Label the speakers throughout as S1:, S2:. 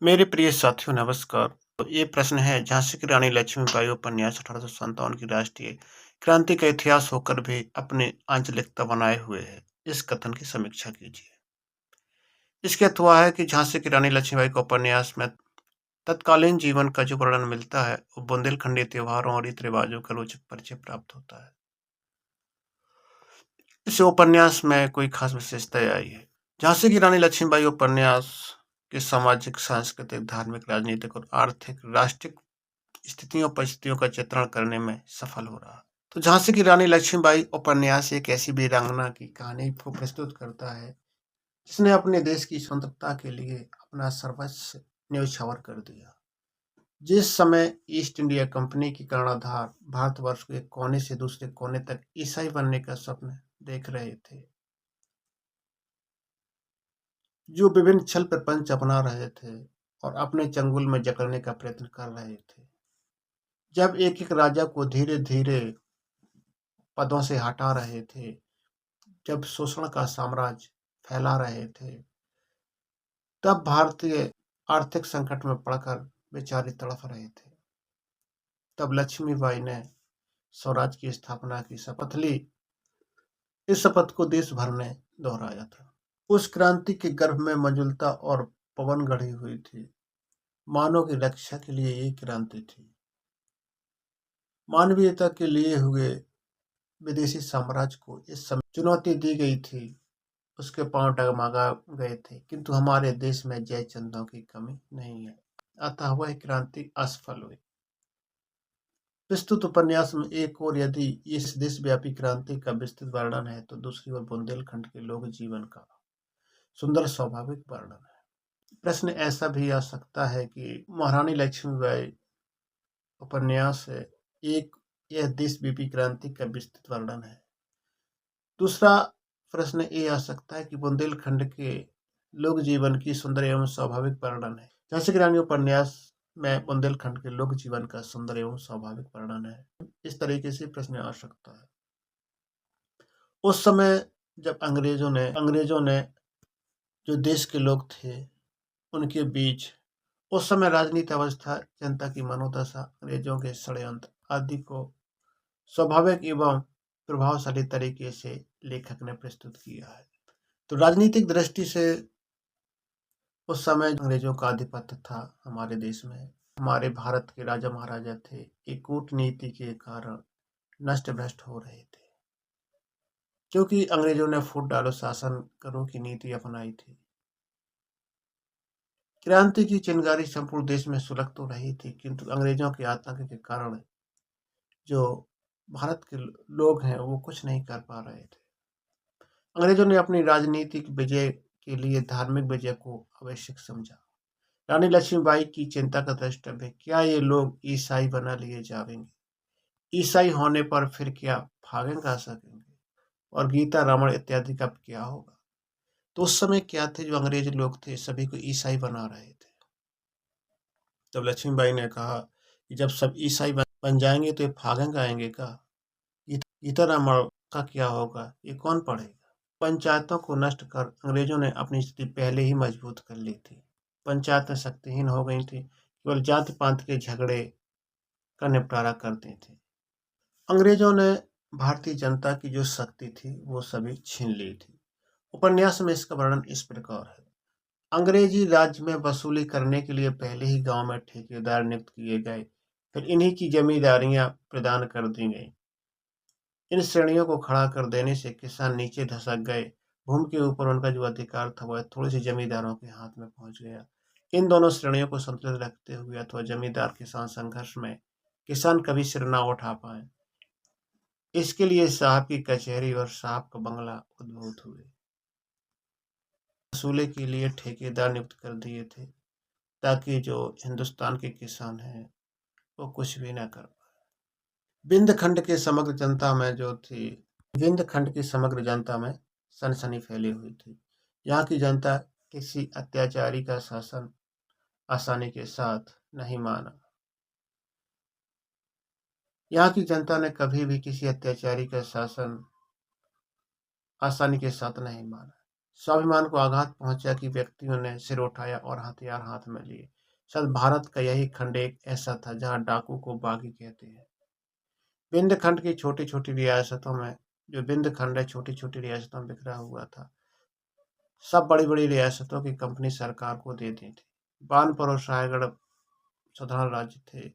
S1: मेरे प्रिय साथियों नमस्कार। तो ये प्रश्न है झांसी की रानी लक्ष्मीबाई उपन्यास 1857 की राष्ट्रीय क्रांति का इतिहास होकर भी अपनी आंचलिकता बनाए हुए है। इस कथन की समीक्षा कीजिए। इसके अर्थ हुआ है कि झांसी की रानी लक्ष्मीबाई को उपन्यास में तत्कालीन जीवन का जो वर्णन मिलता है वो बुंदेलखंडी त्योहारों और रीति रिवाजों का रोचक परिचय प्राप्त होता है। इस उपन्यास में कोई खास विशेषता आई है। झांसी की रानी लक्ष्मीबाई उपन्यास के सामाजिक, सांस्कृतिक, धार्मिक, राजनीतिक और आर्थिक राष्ट्रीय स्थितियों परिस्थितियों का चित्रण करने में सफल हो रहा। तो झांसी की रानी लक्ष्मीबाई उपन्यास एक ऐसी वीरांगना की कहानी को प्रस्तुत करता है जिसने अपने देश की स्वतंत्रता के लिए अपना सर्वस्व न्यौछावर कर दिया। जिस समय ईस्ट इंडिया कंपनी की कर्णधार भारतवर्ष के एक कोने से दूसरे कोने तक ईसाई बनने का स्वप्न देख रहे थे, जो विभिन्न छल प्रपंच अपना रहे थे और अपने चंगुल में जकड़ने का प्रयत्न कर रहे थे, जब एक एक राजा को धीरे धीरे पदों से हटा रहे थे, जब शोषण का साम्राज्य फैला रहे थे, तब भारतीय आर्थिक संकट में पड़कर बेचारे तड़फ रहे थे। तब लक्ष्मीबाई ने स्वराज की स्थापना की शपथ ली। इस शपथ को देश भर ने दोहराया था। उस क्रांति के गर्भ में मंजुलता और पवन गढ़ी हुई थी। मानव की रक्षा के लिए ये क्रांति थी। मानवीयता के लिए हुए विदेशी साम्राज्य को इस समय चुनौती दी गई थी। उसके पांव डगमगा गए थे, किंतु हमारे देश में जय चंदों की कमी नहीं है। अतः वह क्रांति असफल हुई। विस्तृत उपन्यास में एक और यदि इस देशव्यापी क्रांति का विस्तृत वर्णन है, तो दूसरी ओर बुंदेलखंड के लोक जीवन का सुंदर स्वाभाविक वर्णन है। प्रश्न ऐसा भी आ सकता है कि महारानी लक्ष्मीबाई उपन्यास है एक यह देशव्यापी क्रांति का विस्तृत वर्णन है। दूसरा प्रश्न ये आ सकता है कि बुंदेलखंड के लोक जीवन की सुंदर एवं स्वाभाविक वर्णन है। झांसी की रानी उपन्यास में बुंदेलखंड के लोक जीवन का सुंदर एवं स्वाभाविक वर्णन है। इस तरीके से प्रश्न आ सकता है। उस समय जब अंग्रेजों ने जो देश के लोग थे उनके बीच उस समय राजनीति अवस्था, जनता की मनोदशा, अंग्रेजों के षड्यंत्र आदि को स्वाभाविक एवं प्रभावशाली तरीके से लेखक ने प्रस्तुत किया है। तो राजनीतिक दृष्टि से उस समय अंग्रेजों का आधिपत्य था हमारे देश में। हमारे भारत के राजा महाराजा थे, एक कूटनीति के कारण नष्ट भ्रष्ट हो रहे थे, क्योंकि अंग्रेजों ने फूट डालो शासन करो की नीति अपनाई थी। क्रांति की चिंगारी संपूर्ण देश में सुलग तो रही थी, किंतु अंग्रेजों के आतंक के कारण जो भारत के लोग हैं वो कुछ नहीं कर पा रहे थे। अंग्रेजों ने अपनी राजनीतिक विजय के लिए धार्मिक विजय को आवश्यक समझा। रानी लक्ष्मीबाई की चिंता का द्रष्टव्य है, क्या ये लोग ईसाई बना लिए जाएंगे? ईसाई होने पर फिर क्या भागेंगे सकेंगे? और गीता रामायण इत्यादि का क्या होगा? तो उस समय क्या थे, जो अंग्रेज लोग थे सभी को ईसाई बना रहे थे। तब लक्ष्मीबाई ने कहा कि जब सब ईसाई बन जाएंगे तो ये भागेंगे आएंगे का? गीता रामायण का क्या होगा? ये कौन पढ़ेगा? पंचायतों को नष्ट कर अंग्रेजों ने अपनी स्थिति पहले ही मजबूत कर ली थी। पंचायतें शक्तिहीन हो गई थी, केवल जाति पात के झगड़े का निपटारा करती थी। अंग्रेजों ने भारतीय जनता की जो शक्ति थी वो सभी छीन ली थी। उपन्यास में इसका वर्णन इस प्रकार है। अंग्रेजी राज्य में वसूली करने के लिए पहले ही गांव में ठेकेदार नियुक्त किए गए, फिर इन्हीं की जमींदारियां प्रदान कर दी गई। इन श्रेणियों को खड़ा कर देने से किसान नीचे धसक गए। भूमि के ऊपर उनका जो अधिकार था वह थोड़े से जमींदारों के हाथ में पहुंच गया। इन दोनों श्रेणियों को संतुलित रखते हुए अथवा जमींदार किसान संघर्ष में किसान कभी सिर न उठा पाए, इसके लिए साहब की कचहरी और साहब का बंगला उद्भूत हुए। वसूली के लिए ठेकेदार नियुक्त कर दिए थे, ताकि जो हिंदुस्तान के किसान हैं वो कुछ भी ना कर पाए। विंध्यखंड के समग्र जनता में जो थी विंध्यखंड की समग्र जनता में सनसनी फैली हुई थी। यहाँ की जनता किसी अत्याचारी का शासन आसानी के साथ नहीं माना। यहाँ की जनता ने कभी भी किसी अत्याचारी का शासन आसानी के साथ नहीं माना। स्वाभिमान को आघात पहुंचा कि व्यक्तियों ने सिर उठाया और हथियार हाथ में लिए। शायद भारत का यही खंड एक ऐसा था जहां डाकू को बागी कहते हैं। विंध्य खंड की छोटी छोटी रियासतों में, जो विंध्य खंड है छोटी छोटी रियासतों में बिखरा हुआ था, सब बड़ी बड़ी रियासतों की कंपनी सरकार को दे दी थी। बानपुर और रायगढ़ साधारण राज्य थे।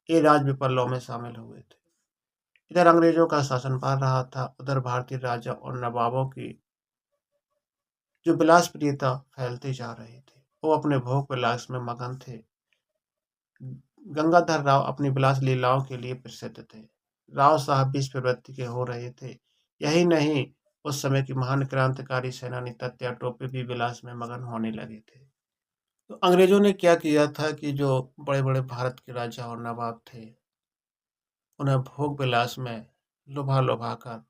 S1: ये राज्य विप्लव में शामिल हुए थे। इधर अंग्रेजों का शासन बढ़ रहा था, उधर भारतीय राजा और नवाबों की जो विलास प्रियता फैलती जा रही थी। वो अपने भोग विलास में मगन थे। गंगाधर राव अपनी विलास लीलाओं के लिए प्रसिद्ध थे। राव साहब भी इस प्रवृत्ति के हो रहे थे। यही नहीं, उस समय की महान क्रांतिकारी सेनानी तात्या टोपे भी विलास में मगन होने लगे थे। तो अंग्रेजों ने क्या किया था कि जो बड़े बड़े भारत के राजा और नवाब थे, उन्हें भोग विलास में लुभा लुभा कर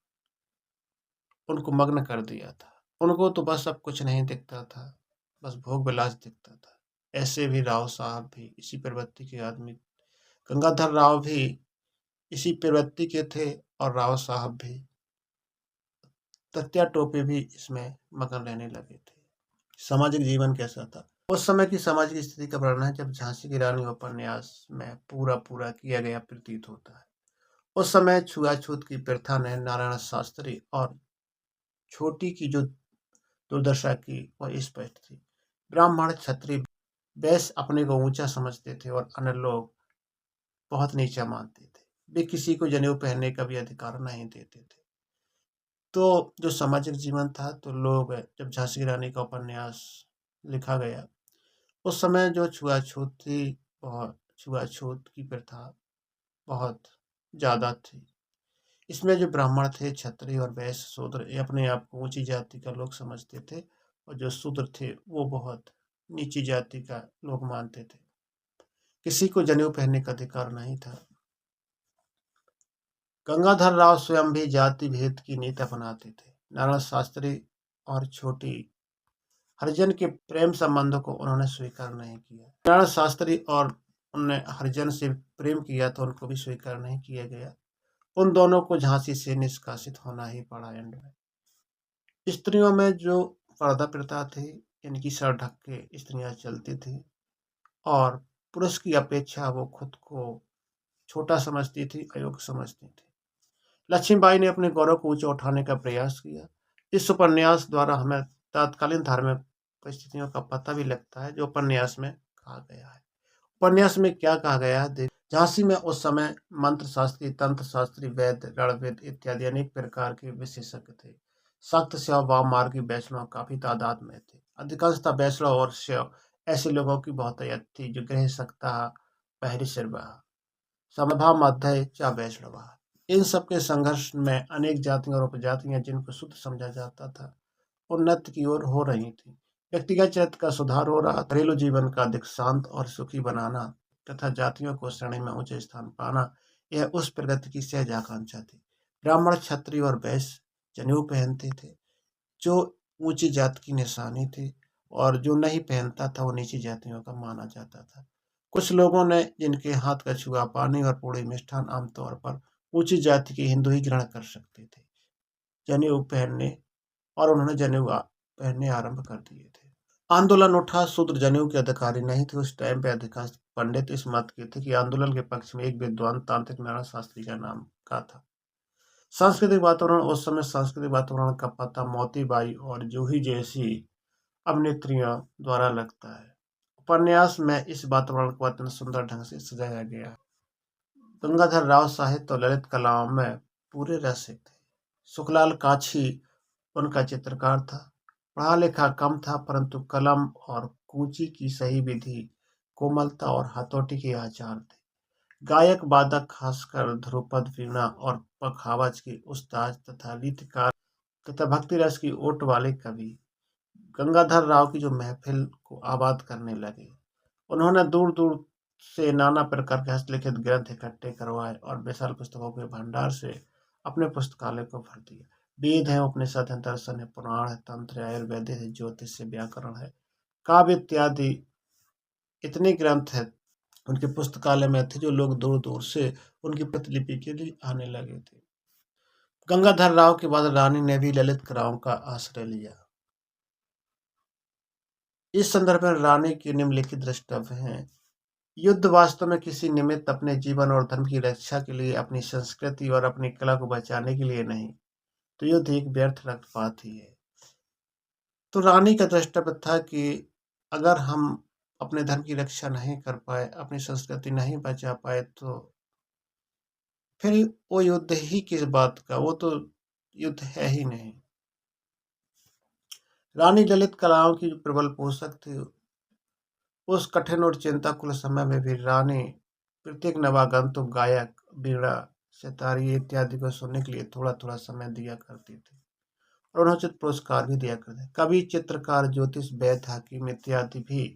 S1: उनको मग्न कर दिया था। उनको तो बस अब कुछ नहीं दिखता था, बस भोग विलास दिखता था। ऐसे भी राव साहब भी इसी प्रवृत्ति के आदमी, गंगाधर राव भी इसी प्रवृत्ति के थे और राव साहब भी, तात्या टोपे भी इसमें मगन रहने लगे थे। सामाजिक जीवन कैसा था? उस समय की सामाजिक स्थिति का वर्णन है जब झांसी की रानी उपन्यास में पूरा पूरा किया गया प्रतीत होता है। उस समय छुआछूत की प्रथा ने नारायण शास्त्री और छोटी की जो दुर्दशा की वह स्पष्ट थी। ब्राह्मण, क्षत्रिय, वैश्य अपने को ऊंचा समझते थे और अन्य लोग बहुत नीचा मानते थे। वे किसी को जनेऊ पहनने का भी अधिकार नहीं देते थे। तो जो सामाजिक जीवन था, तो लोग, जब झांसी की रानी का उपन्यास लिखा गया, उस समय जो छुआछूत थी, बहुत छुआछूत की प्रथा बहुत ज़्यादा थी। इसमें जो ब्राह्मण थे, क्षत्रिय और वैश्य, शूद्र, ये अपने आप को ऊंची जाति का लोग समझते थे और जो शूद्र थे वो बहुत नीची जाति का लोग मानते थे। किसी को जनेऊ पहनने का अधिकार नहीं था। गंगाधर राव स्वयं भी जाति भेद की नीति अपनाते थे। नारायण शास्त्री और छोटी हरिजन के प्रेम संबंधों को उन्होंने स्वीकार नहीं किया। नारायण शास्त्री और उनने हरिजन से प्रेम किया तो उनको भी स्वीकार नहीं किया गया। उन दोनों को झांसी से निष्कासित होना ही पड़ा एंड में। स्त्रियों में जो पर्दा प्रथा थी, इनकी सर ढक के स्त्रियां चलती थी और पुरुष की अपेक्षा वो खुद को छोटा समझती थी, अयोग्य समझती थी। लक्ष्मीबाई ने अपने गौरव को ऊंचा उठाने का प्रयास किया। इस उपन्यास द्वारा हमें तत्कालीन धार्मिक परिस्थितियों का पता भी लगता है जो उपन्यास में कहा गया है। उपन्यास में क्या कहा गया है? झांसी में उस समय मंत्र शास्त्री, तंत्र शास्त्री, वैद्य, रणवेद इत्यादि अनेक प्रकार के विशेषज्ञ थे। सख्त शैव वाम मार्गी वैष्णव काफी तादाद में थे। अधिकांशतः वैष्णव और शैव ऐसे लोगों की बहुतायत थी जो गृह सकता पहरी सिरवाह समभा मध्य चा वैष्णव। इन सबके संघर्ष में अनेक जातियां और उपजातियां जिनको शुद्ध समझा जाता था, उन्नति की ओर हो रही थी। व्यक्तिगत चरित्र का सुधार हो रहा, घरेलू जीवन का अधिक शांत और सुखी बनाना तथा जातियों को श्रेणी में ऊंचे स्थान पाना, यह उस प्रगति की सहज आकांक्षा थी। ब्राह्मण, क्षत्रिय और वैश्य जनेऊ पहनते थे, जो ऊंची जाति की निशानी थी, और जो नहीं पहनता था वो नीची जातियों का माना जाता था। कुछ लोगों ने, जिनके हाथ का छुआ पानी और पूरी मिष्ठान आमतौर पर ऊंची जाति के हिंदू ही ग्रहण कर सकते थे, जनेऊ पहनने, और उन्होंने जनेऊ पहनने आरंभ कर दिए थे। आंदोलन उठा, शूद्र जनेऊ के अधिकारी नहीं थे। उस टाइम पे अधिकांश पंडित इस मत के थे कि आंदोलन के पक्ष में एक विद्वान तांत्रिक नारायण शास्त्री का नाम का था। सांस्कृतिक वातावरण, उस समय सांस्कृतिक वातावरण का पता मोतीबाई और जूही जैसी अभिनेत्रियों द्वारा लगता है। उपन्यास में इस वातावरण को अत्यंत सुंदर ढंग से सजाया गया है। गंगाधर राव साहित्य और ललित कलाओं में पूरे रसिक थे। सुखलाल काछी उनका चित्रकार था। पढ़ा लिखा कम था, परंतु कलम और कूची की सही विधि, कोमलता और हथौटी के आचार थे। गायक वादक, खासकर ध्रुपद, वीणा और पखावज के उस्ताद तथा गीतकार तथा भक्ति रस की ओट वाले कवि गंगाधर राव की जो महफिल को आबाद करने लगे। उन्होंने दूर दूर से नाना प्रकार के हस्तलिखित ग्रंथ इकट्ठे करवाए और विशाल पुस्तकों के भंडार से अपने पुस्तकालय को भर दिया। वेद है, उपनिषद है, दर्शन है, पुराण है, तंत्र है, आयुर्वेद है, ज्योतिष है, व्याकरण है, काव्य इत्यादि इतने ग्रंथ है उनके पुस्तकालय में थे जो लोग दूर दूर से उनकी प्रतिलिपि के लिए आने लगे थे। गंगाधर राव के बाद रानी ने भी ललित कलाओं का आश्रय लिया। इस संदर्भ में रानी की निम्नलिखित द्रष्टव्य हैं। युद्ध वास्तव में किसी निमित्त अपने जीवन और धर्म की रक्षा के लिए, अपनी संस्कृति और अपनी कला को बचाने के लिए नहीं, तो युद्ध एक व्यर्थ रक्तपात ही है। तो रानी का द्रष्टव्य था कि अगर हम अपने धर्म की रक्षा नहीं कर पाए, अपनी संस्कृति नहीं बचा पाए, तो फिर वो युद्ध ही किस बात का, वो तो युद्ध है ही नहीं। रानी ललित कलाओं की जो प्रबल पोषक थी, उस कठिन और चिंताकुल समय में भी रानी प्रत्येक नवागंतुक गायक, बीड़ा, सितारी इत्यादि को सुनने के लिए थोड़ा थोड़ा समय दिया करती थी और उन्हें उचित पुरस्कार भी दिया करते। कवि, चित्रकार, ज्योतिष, वैद्य, हकीम इत्यादि भी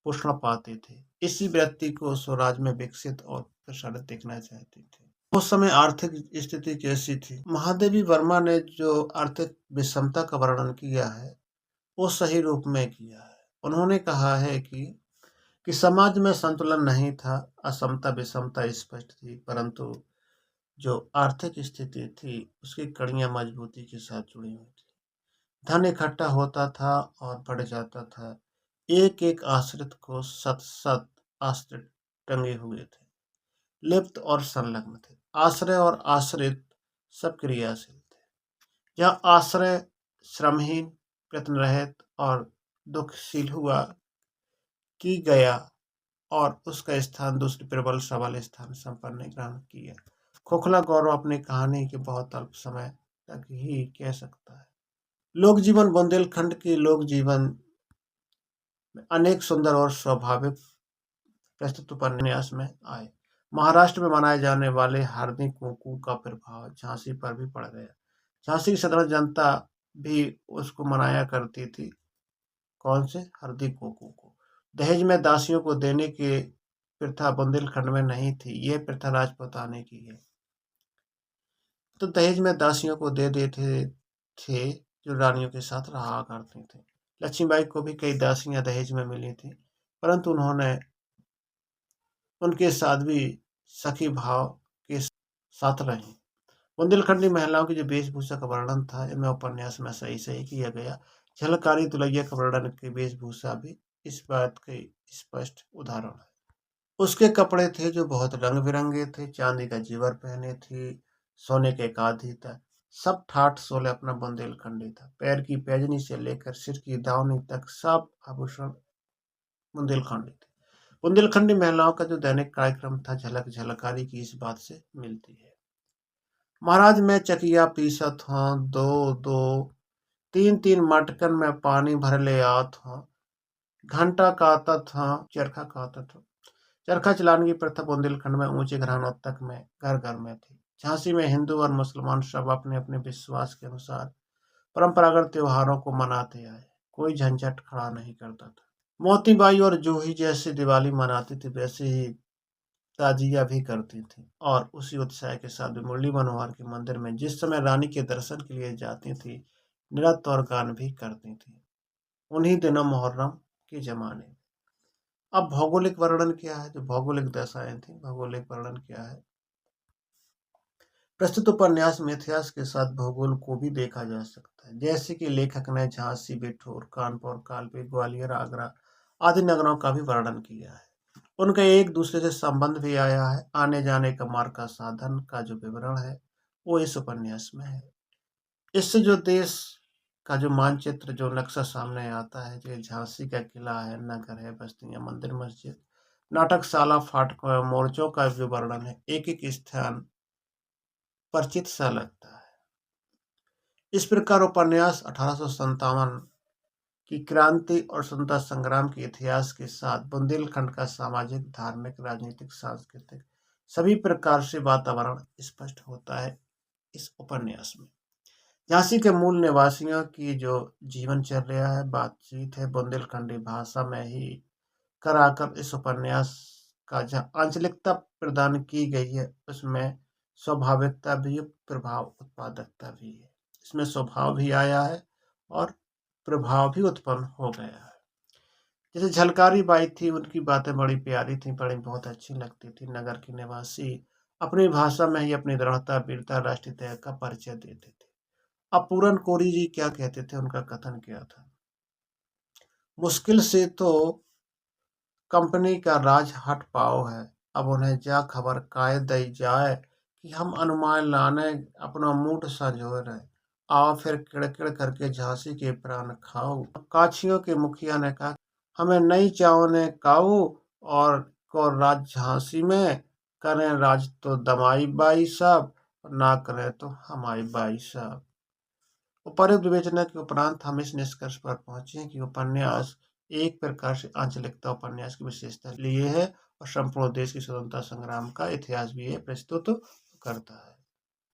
S1: पोषण पाते थे। इसी वृत्ति को स्वराज में विकसित और प्रसारित देखना चाहती थी। उस समय आर्थिक स्थिति कैसी थी? महादेवी वर्मा ने जो आर्थिक विषमता का वर्णन किया है, वो सही रूप में किया है। उन्होंने कहा है कि समाज में संतुलन नहीं था, असमता विषमता स्पष्ट थी, परंतु जो आर्थिक स्थिति थी उसकी कड़ियां मजबूती के साथ जुड़ी हुई थी। धन इकट्ठा होता था और बढ़ जाता था। एक एक आश्रित को सत सत आश्रित टंगे हुए थे, लिप्त और संलग्न थे। आश्रय और आश्रित सब क्रियाशील थे। यह आश्रय श्रमहीन, प्रयत्नरहित और दुखशील हुआ कि गया और उसका स्थान दूसरी प्रबल सबल स्थान संपन्न ने ग्रहण किया। खोखला गौरव अपनी कहानी के बहुत अल्प समय तक ही कह सकता है। लोक जीवन बुंदेलखंड के लोक जीवन में अनेक सुंदर और स्वाभाविक प्रस्तुत उपन्यास में आए। महाराष्ट्र में मनाए जाने वाले हार्दिक कुंकू का प्रभाव झांसी पर भी पड़ गया। झांसी की साधारण जनता भी उसको मनाया करती थी। कौन से? हरदी कुंकू को। दहेज में दासियों को देने की प्रथा बुंदेलखंड में नहीं थी, यह प्रथा राजपूताने की है। तो दहेज में दासियों को दे देते थे जो रानियों के साथ रहा करती थी। लक्ष्मीबाई को भी कई दासियां दहेज में मिली थी, परंतु उन्होंने उनके साथ भी सखी भाव के साथ रही। बुंदेलखंडी महिलाओं की जो वेशभूषा का वर्णन था, इनमें उपन्यास में सही सही किया गया। झलकारी दुलैया का वर्णन की वेशभूषा भी इस बात के स्पष्ट उदाहरण है। उसके कपड़े थे जो बहुत रंग बिरंगे थे, चांदी का जेवर पहने थी, सोने के काधी था, सब ठाठ सोले अपना बुंदेलखंडी था। पैर की पैजनी से लेकर सिर की दावनी तक सब आभूषण बुंदेलखंडी थे। बुंदेलखंडी महिलाओं का जो दैनिक कार्यक्रम था, झलक झलकारी की इस बात से मिलती है। महाराज मैं चकिया पीसत हूँ, दो दो तीन तीन मटकन में पानी भर ले आत हूँ, घंटा काटत हूँ, चरखा काटत हूँ। चरखा चलाने की प्रथा बुंदेलखंड में ऊंचे घरानों तक में घर घर में थी। झांसी में हिंदू और मुसलमान सब अपने अपने विश्वास के अनुसार परंपरागत त्योहारों को मनाते आए। कोई झंझट खड़ा नहीं करता था। मोतीबाई और जूही जैसे दिवाली मनाती थी, वैसे ही ताजिया भी करती थी और उसी उत्साह के साथ भी मुरली मनोहर के मंदिर में जिस समय रानी के दर्शन के लिए जाती थी, नृत्य और गान भी करती थी। उन्हीं दिनों मुहर्रम के जमाने में। अब भौगोलिक वर्णन क्या है? जो भौगोलिक दशाएं थी, भौगोलिक वर्णन क्या है? प्रस्तुत उपन्यास में इतिहास के साथ भूगोल को भी देखा जा सकता है। जैसे कि लेखक ने झांसी, बिठूर, कानपुर, कालपी, ग्वालियर, आगरा आदि नगरों का भी वर्णन किया है। उनका एक दूसरे से संबंध भी आया है। आने जाने का मार्ग का साधन का जो विवरण है, वो इस उपन्यास में है। इससे जो देश का जो मानचित्र, जो नक्शा सामने आता है, जो झांसी का किला है, नगर है, बस्तियां, मंदिर, मस्जिद, नाटकशाला, फाटकों एवं मोर्चों का जो वर्णन है, एक एक स्थान परिचित सा लगता है। इस प्रकार उपन्यास 1857 की क्रांति और स्वतंत्रता संग्राम के इतिहास के साथ बुंदेलखंड का सामाजिक, धार्मिक, राजनीतिक, सांस्कृतिक सभी प्रकार से वातावरण स्पष्ट होता है इस उपन्यास में। झांसी के मूल निवासियों की जो जीवनचर्या है, बातचीत है, बुंदेलखंडी भाषा में ही कराकर इस उपन्यास का जहाँ आंचलिकता प्रदान की गई है, उसमें स्वाभाविकता भी है, प्रभाव उत्पादकता भी है। इसमें स्वभाव भी आया है और प्रभाव भी उत्पन्न हो गया है। जैसे झलकारी बाई थी, उनकी बातें बड़ी प्यारी थी, बड़ी बहुत अच्छी लगती थी। नगर के निवासी अपनी भाषा में ही अपनी दृढ़ता, वीरता, राष्ट्रीयता का परिचय देते थे। अब पूरन कोरी जी क्या कहते थे, उनका कथन क्या था? मुश्किल से तो कंपनी का राज हट पाओ है। अब उन्हें जा खबर काय दई जाए कि हम अनुमान लाने अपना मूड संजोए। आओ फिर किड़किड़ करके झांसी के प्राण खाओ। काछियों के मुखिया ने कहा, हमें नई चाहों ने काऊ और को राज झांसी में करें राज तो दमाई बाई साहब, ना करें तो हमारी बाई साहब। उपर्युक्त विवेचना के उपरांत हम इस निष्कर्ष पर पहुंचे कि उपन्यास एक प्रकार से आंचलिकता उपन्यास की विशेषता लिए है और संपूर्ण देश की स्वतंत्रता संग्राम का इतिहास भी ये प्रस्तुत करता है।